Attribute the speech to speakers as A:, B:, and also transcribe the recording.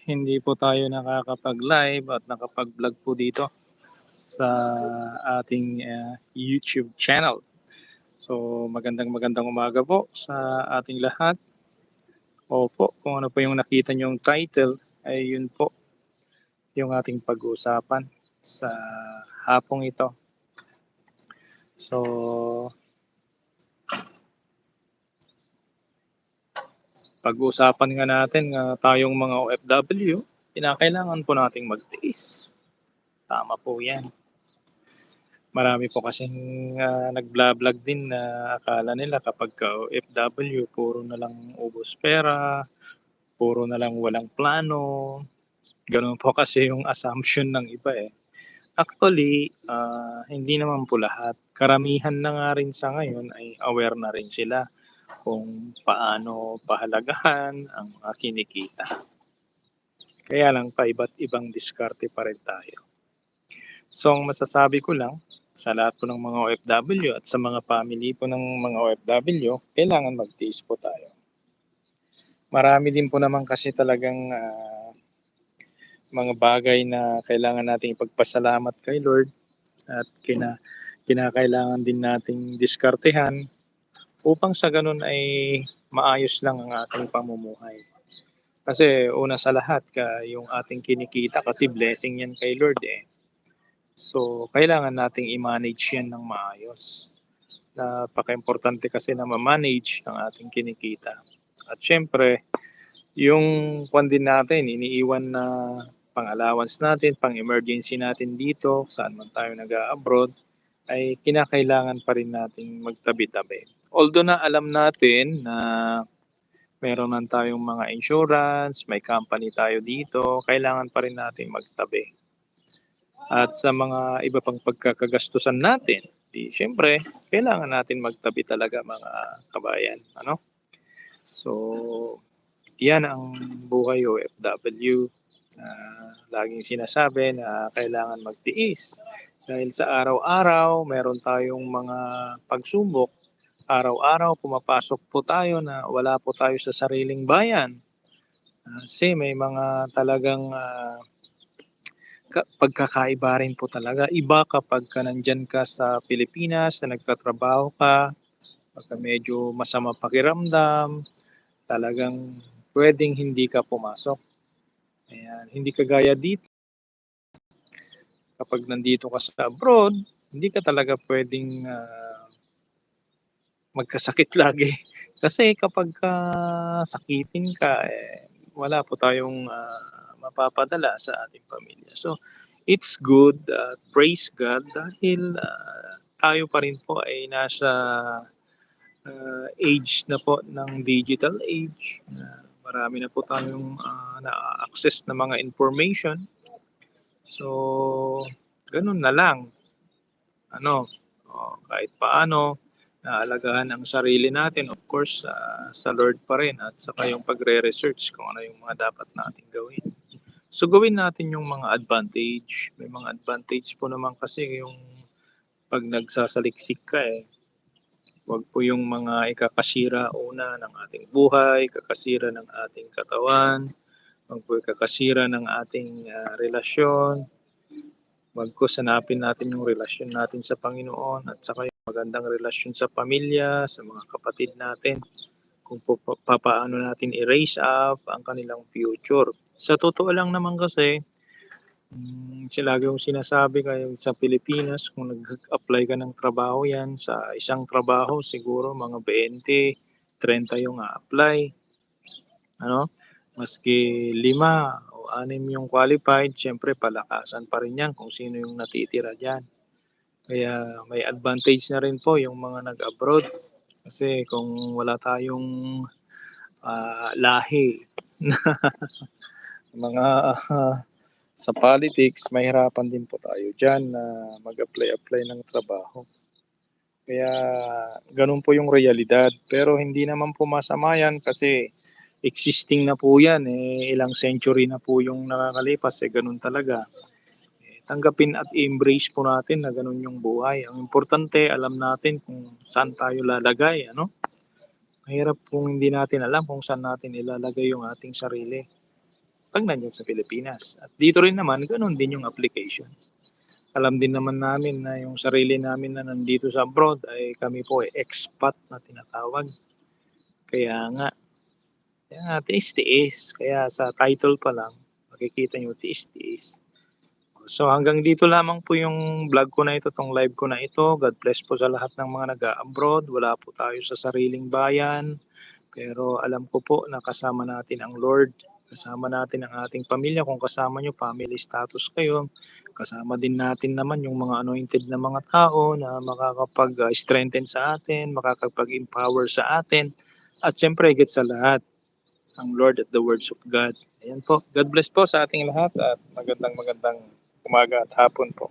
A: hindi po tayo nakakapag-live at nakapag-vlog po dito sa ating YouTube channel. So magandang umaga po sa ating lahat. Opo, kung ano po yung nakita niyong title ay yun po yung ating pag-uusapan sa hapong ito. So pag-uusapan nga natin tayong mga OFW, kinakailangan po nating magtiis. Tama po yan. Marami po kasing nag-vlog din na akala nila kapagka OFW puro na lang ubos pera, puro na lang walang plano, gano'n po kasi yung assumption ng iba, eh. Actually, hindi naman po lahat. Karamihan na nga rin sa ngayon ay aware na rin sila kung paano pahalagahan ang mga kinikita. Kaya lang paiba't ibang diskarte pa rin tayo. So ang masasabi ko lang sa lahat po ng mga OFW at sa mga family po ng mga OFW, kailangan magtiis po tayo. Marami din po naman kasi talagang mga bagay na kailangan nating ipagpasalamat kay Lord at kinakailangan din nating diskartehan upang sa ganun ay maayos lang ang ating pamumuhay. Kasi una sa lahat yung ating kinikita kasi blessing yan kay Lord, eh. So, kailangan nating i-manage yan ng maayos. Napakaimportante kasi na ma-manage ang ating kinikita. At siyempre, yung kwan din natin, iniiwan na pang-allowance natin, pang-emergency natin dito, saan man tayo nag-a-abroad, ay kinakailangan pa rin nating magtabi-tabi. Although na alam natin na meron man tayong mga insurance, may company tayo dito, kailangan pa rin nating magtabi. At sa mga iba pang pagkakagastusan natin, di siyempre kailangan natin magtabi talaga mga kabayan, ano? So, 'yan ang buhay OFW. Laging sinasabi na kailangan magtiis dahil sa araw-araw meron tayong mga pagsubok. Araw-araw pumapasok po tayo na wala po tayo sa sariling bayan. Kasi may mga talagang pagkakaiba rin po talaga. Iba kapagka nandiyan ka sa Pilipinas na nagtatrabaho ka, pagka medyo masama pakiramdam, talagang puwedeng hindi ka pumasok. Ayan, hindi kagaya dito, kapag nandito ka sa abroad, hindi ka talaga puwedeng magkasakit lagi. Kasi kapagka sakitin ka, eh, wala po tayong mapapadala sa ating pamilya. So, it's good, praise God dahil tayo pa rin po ay nasa age na po ng digital age. Marami na po tayong na-a-access na mga information. So, gano'n na lang. Ano, kahit paano naalagaan ang sarili natin, of course, sa Lord pa rin at saka yung pagre-research kung ano yung mga dapat nating gawin. So, gawin natin yung mga advantage. May mga advantage po naman kasi yung 'pag nagsasaliksik ka, eh. Wag po yung mga ikakasira una ng ating buhay, kakasira ng ating katawan, wag po ikakasira ng ating relasyon. Bagkus hanapin natin yung relasyon natin sa Panginoon at saka yung magandang relasyon sa pamilya, sa mga kapatid natin, kung papaano natin i-raise up ang kanilang future. Sa totoo lang naman kasi, lagi kong sinasabi kayo sa Pilipinas kung nag-apply ka ng trabaho 'yan, sa isang trabaho siguro mga 20, 30 yung a-apply, ano? Maski 5 o 6 yung qualified, siyempre palakasan pa rin 'yan kung sino yung natitira diyan. Kaya may advantage na rin po yung mga nag-abroad. Kasi kung wala tayong lahi na mga sa politics, mahirapan din po tayo diyan na mag-apply ng trabaho. Kaya gano'n po yung realidad. Pero hindi naman po masama 'yan kasi existing na po 'yan, eh, ilang century na po yung nakakalipas, eh, gano'n talaga. Tanggapin at i-embrace po natin na gano'n yung buhay. Ang importante alam natin kung saan tayo lalagay, ano? Mahirap kung hindi natin alam kung saan natin ilalagay yung ating sarili. 'pag nandiyan sa Pilipinas. At dito rin naman gano'n din yung applications. Alam din naman namin na yung sarili namin na nandito sa abroad ay kami po ay expat na tinatawag. Kaya nga, tiis-tiis. Kaya sa title pa lang makikita niyo tiis-tiis. So hanggang dito lamang po yung vlog ko na ito, 'tong live ko na ito. God bless po sa lahat ng mga nag-a-abroad. Wala po tayo sa sariling bayan, pero alam ko po na kasama natin ang Lord, kasama natin ang ating pamilya. Kung kasama niyo family status kayo, kasama din natin naman yung mga anointed na mga tao na makakapag-strengthen sa atin, makakapag-empower sa atin, at siyempre higit sa lahat, ang Lord at the words of God. Ayan po. God bless po sa ating lahat at magandang magandang umaga at hapon po.